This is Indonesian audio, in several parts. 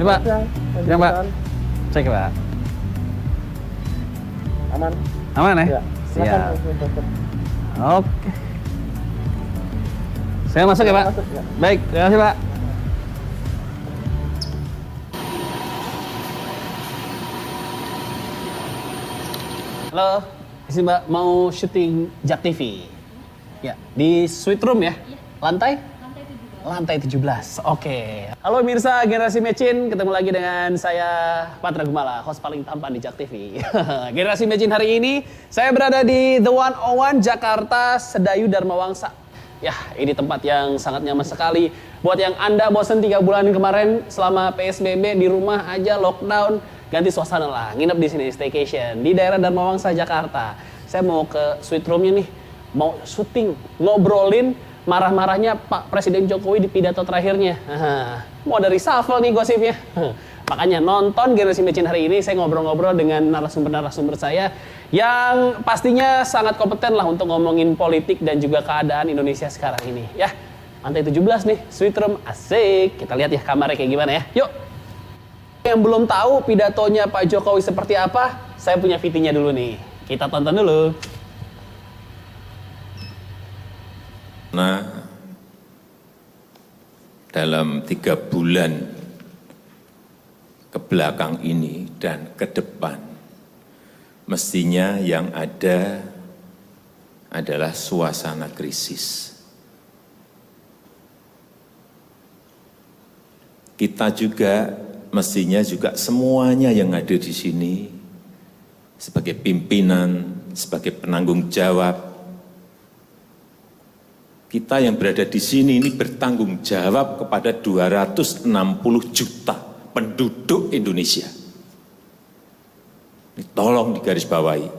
Pak. Siang, Pak. Cek, Pak. Aman. Aman ya? Ya. Siap. Oke. Saya masuk ya, Pak? Masuk, ya. Baik, terima kasih, Pak. Halo, isi Mbak mau syuting Jak TV. Ya, di Sweet Room ya? Lantai? Lantai 17. Oke. Halo mirsa Generasi Mecin, ketemu lagi dengan saya Patra Gumala, host paling tampan di Jak TV. Generasi Mecin hari ini saya berada di The 101 Jakarta, Sedayu Dharma Wangsa. Ya, ini tempat yang sangat nyaman sekali buat yang Anda bosen 3 bulan kemarin selama PSBB di rumah aja lockdown, ganti suasana lah, nginep di sini staycation di daerah Dharma Wangsa Jakarta. Saya mau ke Sweet Room-nya nih, mau syuting, ngobrolin marah-marahnya Pak Presiden Jokowi di pidato terakhirnya. Mau dari reshuffle nih gosipnya. Makanya nonton Generasi Mecin hari ini, saya ngobrol-ngobrol dengan narasumber-narasumber saya yang pastinya sangat kompeten lah untuk ngomongin politik dan juga keadaan Indonesia sekarang ini. Ya, lantai 17 nih, Sweet Room, asik. Kita lihat ya kamarnya kayak gimana ya. Yuk. Yang belum tahu pidatonya Pak Jokowi seperti apa, saya punya VT-nya dulu nih. Kita tonton dulu. Nah, dalam 3 bulan ke belakang ini dan ke depan, mestinya yang ada adalah suasana krisis. Kita juga mestinya juga semuanya yang ada di sini sebagai pimpinan, sebagai penanggung jawab, kita yang berada di sini ini bertanggung jawab kepada 260 juta penduduk Indonesia. Ini tolong digarisbawahi.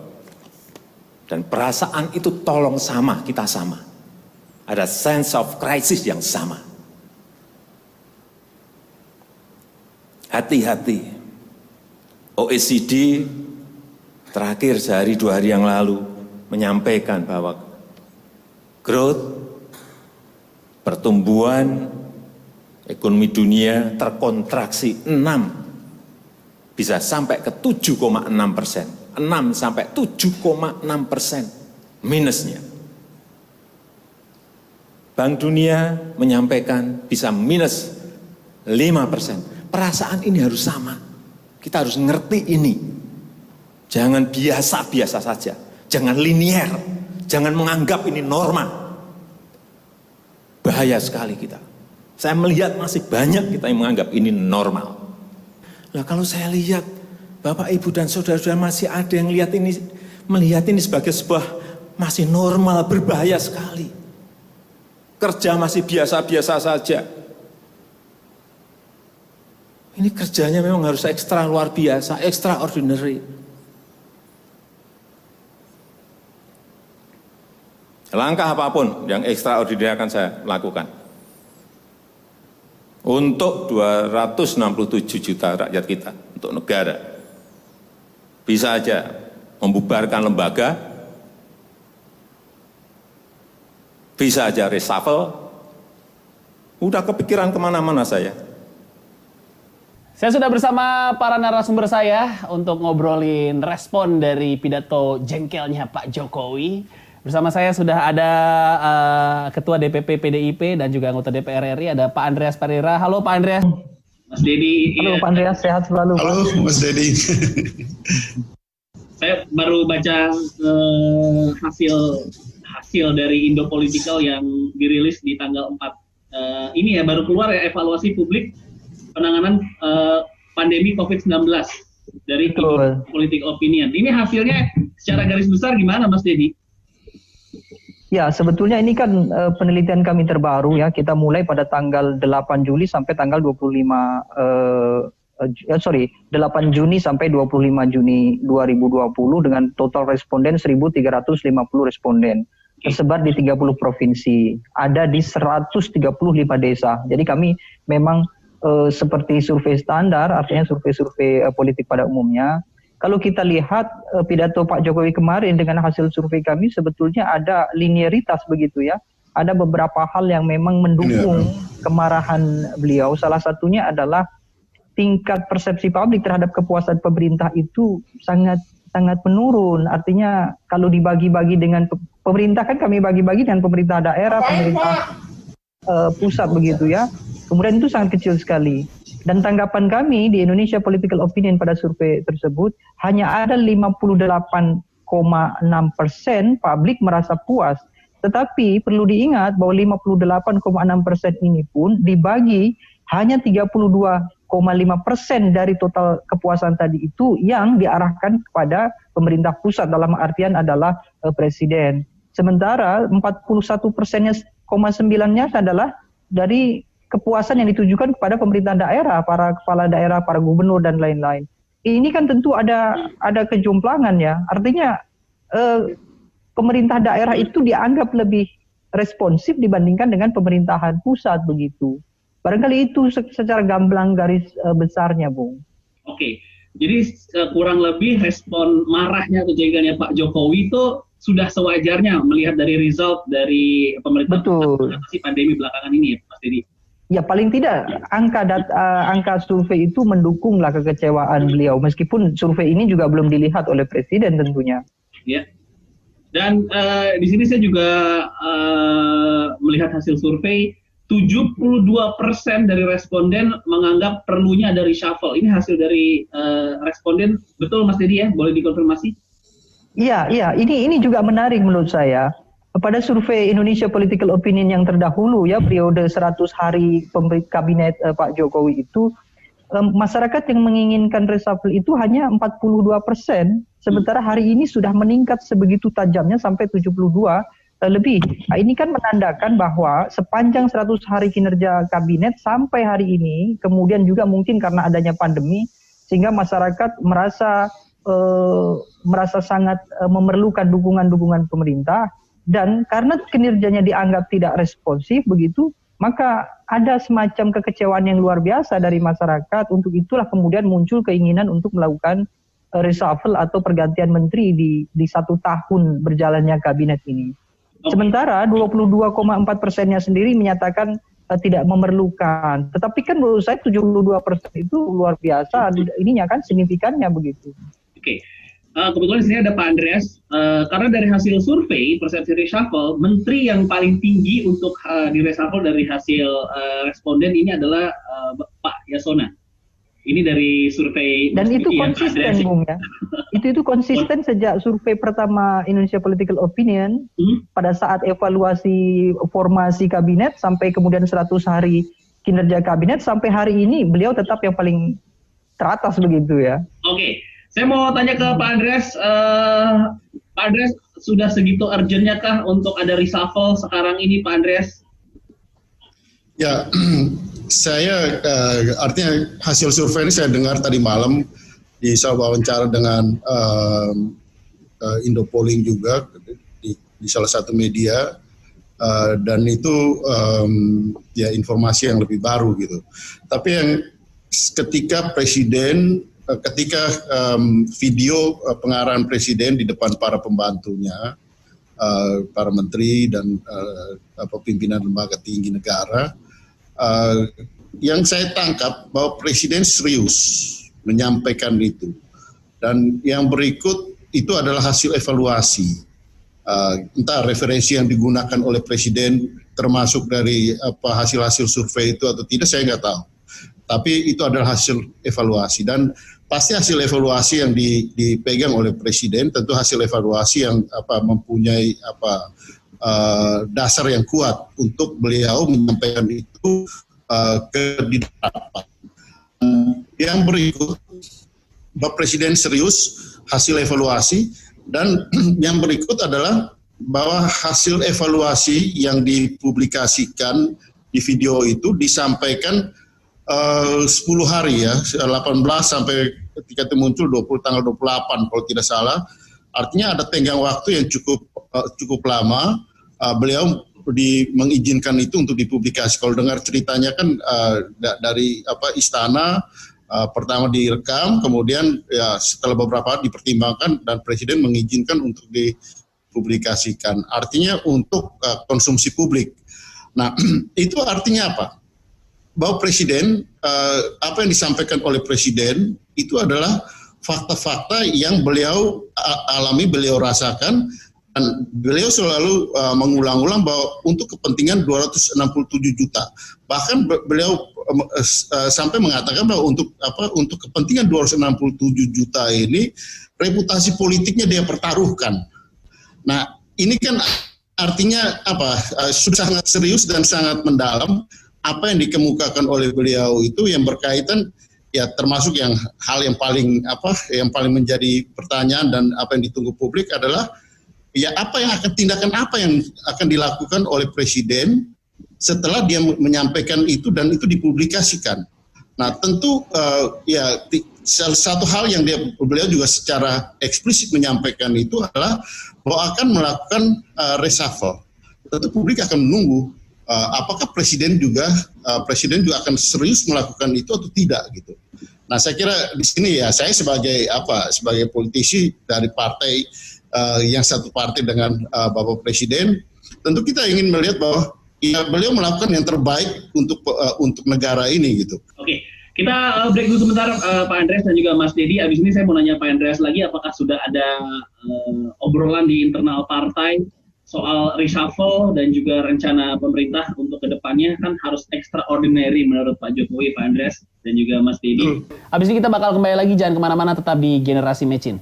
Dan perasaan itu tolong sama, kita sama. Ada sense of crisis yang sama. Hati-hati. OECD terakhir sehari 2 hari yang lalu menyampaikan bahwa growth, pertumbuhan ekonomi dunia terkontraksi 6, bisa sampai ke 7,6%. 6 sampai 7,6% minusnya. Bank Dunia menyampaikan bisa minus 5%. Perasaan ini harus sama. Kita harus ngerti ini. Jangan biasa-biasa saja. Jangan linier. Jangan menganggap ini norma. Bahaya sekali kita. Saya melihat masih banyak kita yang menganggap ini normal. Nah, kalau saya lihat Bapak, Ibu, dan saudara-saudara masih ada yang melihat ini sebagai sebuah masih normal, berbahaya sekali. Kerja masih biasa-biasa saja. Ini kerjanya memang harus ekstra luar biasa, extraordinary. Langkah apapun yang extraordinary akan saya lakukan. Untuk 267 juta rakyat kita, untuk negara. Bisa aja membubarkan lembaga, bisa aja reshuffle, udah kepikiran kemana-mana saya. Saya sudah bersama para narasumber saya untuk ngobrolin respon dari pidato jengkelnya Pak Jokowi. Bersama saya sudah ada Ketua DPP PDIP dan juga anggota DPR RI, ada Pak Andreas Pereira. Halo Pak Andreas. Mas Dedi. Halo Pak Andreas, sehat selalu. Halo Mas Dedi. Saya baru baca hasil dari Indopolitical yang dirilis di tanggal 4. Ini ya baru keluar ya, evaluasi publik penanganan pandemi COVID-19 dari Political Opinion. Ini hasilnya secara garis besar gimana Mas Dedi? Ya, sebetulnya ini kan penelitian kami terbaru ya. Kita mulai pada tanggal 8 Juli sampai tanggal 8 Juni sampai 25 Juni 2020 dengan total responden 1.350 responden. Tersebar di 30 provinsi. Ada di 135 desa. Jadi kami memang seperti survei standar, artinya survei-survei politik pada umumnya. Kalau kita lihat pidato Pak Jokowi kemarin dengan hasil survei kami sebetulnya ada linearitas begitu ya. Ada beberapa hal yang memang mendukung kemarahan beliau. Salah satunya adalah tingkat persepsi publik terhadap kepuasan pemerintah itu sangat menurun. Artinya kalau dibagi-bagi dengan pemerintah, kan kami bagi-bagi dengan pemerintah daerah, pemerintah pusat begitu ya. Kemudian itu sangat kecil sekali. Dan tanggapan kami di Indonesia Political Opinion pada survei tersebut, hanya ada 58,6% publik merasa puas. Tetapi perlu diingat bahwa 58,6% ini pun dibagi hanya 32,5% dari total kepuasan tadi itu yang diarahkan kepada pemerintah pusat, dalam artian adalah presiden. Sementara 41,9% adalah dari kepuasan yang ditujukan kepada pemerintah daerah, para kepala daerah, para gubernur dan lain-lain. Ini kan tentu ada kejomplangan ya. Artinya pemerintah daerah itu dianggap lebih responsif dibandingkan dengan pemerintahan pusat begitu. Barangkali itu secara gamblang garis besarnya, Bung. Oke, jadi kurang lebih respon marahnya atau jagoannya Pak Jokowi itu sudah sewajarnya melihat dari result dari pemerintah mengatasi pandemi belakangan ini ya, Mas Didi? Ya paling tidak angka survei itu mendukunglah kekecewaan beliau, meskipun survei ini juga belum dilihat oleh presiden tentunya. Ya. Dan di sini saya juga melihat hasil survei, 72% dari responden menganggap perlunya ada reshuffle. Ini hasil dari responden, betul Mas Dedi ya? Boleh dikonfirmasi? Iya. Ini juga menarik menurut saya. Pada survei Indonesia Political Opinion yang terdahulu ya, periode 100 hari kabinet Pak Jokowi itu, masyarakat yang menginginkan reshuffle itu hanya 42%, sementara hari ini sudah meningkat sebegitu tajamnya sampai 72 lebih. Nah, ini kan menandakan bahwa sepanjang 100 hari kinerja kabinet sampai hari ini, kemudian juga mungkin karena adanya pandemi, sehingga masyarakat merasa sangat memerlukan dukungan pemerintah, dan karena kinerjanya dianggap tidak responsif begitu, maka ada semacam kekecewaan yang luar biasa dari masyarakat. Untuk itulah kemudian muncul keinginan untuk melakukan reshuffle atau pergantian menteri di 1 tahun berjalannya kabinet ini. Sementara 22,4%-nya sendiri menyatakan tidak memerlukan. Tetapi kan menurut saya 72% itu luar biasa, ininya kan signifikannya begitu. Oke. Kebetulan di sini ada Pak Andreas, karena dari hasil survei persepsi reshuffle, menteri yang paling tinggi untuk di reshuffle dari hasil responden ini adalah Pak Yasona. Ini dari survei. Dan itu konsisten, Bung ya. Itu konsisten sejak survei pertama Indonesia Political Opinion pada saat evaluasi formasi kabinet sampai kemudian 100 hari kinerja kabinet sampai hari ini beliau tetap yang paling teratas begitu ya. Oke. Saya mau tanya ke Pak Andreas, Pak Andreas sudah segitu urgentnya kah untuk ada reshuffle sekarang ini Pak Andreas? Ya, saya artinya hasil survei ini saya dengar tadi malam di wawancara dengan Indopolling juga di salah satu media, dan itu ya informasi yang lebih baru gitu. Tapi yang ketika video pengarahan presiden di depan para pembantunya, para menteri dan pimpinan lembaga tinggi negara, yang saya tangkap bahwa presiden serius menyampaikan itu. Dan yang berikut itu adalah hasil evaluasi. Entah referensi yang digunakan oleh presiden termasuk dari hasil-hasil survei itu atau tidak, saya nggak tahu. Tapi itu adalah hasil evaluasi, dan pasti hasil evaluasi yang dipegang oleh presiden, tentu hasil evaluasi yang mempunyai dasar yang kuat untuk beliau menyampaikan itu di depan. Yang berikut, Bapak Presiden serius hasil evaluasi, dan yang berikut adalah bahwa hasil evaluasi yang dipublikasikan di video itu disampaikan 10 hari ya, 18 sampai ketika itu muncul tanggal 28 kalau tidak salah. Artinya ada tenggang waktu yang cukup lama. Beliau mengizinkan itu untuk dipublikasi. Kalau dengar ceritanya kan dari istana, pertama direkam, kemudian ya setelah beberapa hari dipertimbangkan dan presiden mengizinkan untuk dipublikasikan. Artinya untuk konsumsi publik. Nah, itu artinya apa? bahwa Presiden, apa yang disampaikan oleh Presiden itu adalah fakta-fakta yang beliau alami, beliau rasakan, dan beliau selalu mengulang-ulang bahwa untuk kepentingan 267 juta. Bahkan beliau sampai mengatakan bahwa untuk kepentingan 267 juta ini reputasi politiknya dia pertaruhkan. Nah, ini kan artinya sudah sangat serius dan sangat mendalam apa yang dikemukakan oleh beliau itu yang berkaitan ya termasuk hal yang paling menjadi pertanyaan dan apa yang ditunggu publik adalah ya tindakan apa yang akan dilakukan oleh Presiden setelah dia menyampaikan itu dan itu dipublikasikan. Nah, tentu salah satu hal yang beliau juga secara eksplisit menyampaikan itu adalah bahwa akan melakukan reshuffle. Tentu publik akan menunggu apakah Presiden juga akan serius melakukan itu atau tidak gitu. Nah, saya kira di sini ya saya sebagai politisi dari partai yang satu partai dengan Bapak Presiden, tentu kita ingin melihat bahwa ya beliau melakukan yang terbaik untuk negara ini gitu. Oke, kita break dulu sebentar Pak Andreas dan juga Mas Dedi. Abis ini saya mau nanya Pak Andreas lagi, apakah sudah ada obrolan di internal partai soal reshuffle dan juga rencana pemerintah untuk kedepannya kan harus extraordinary menurut Pak Jokowi, Pak Andreas dan juga Mas Dedi. Abis ini kita bakal kembali lagi, jangan kemana-mana, tetap di Generasi Mecin.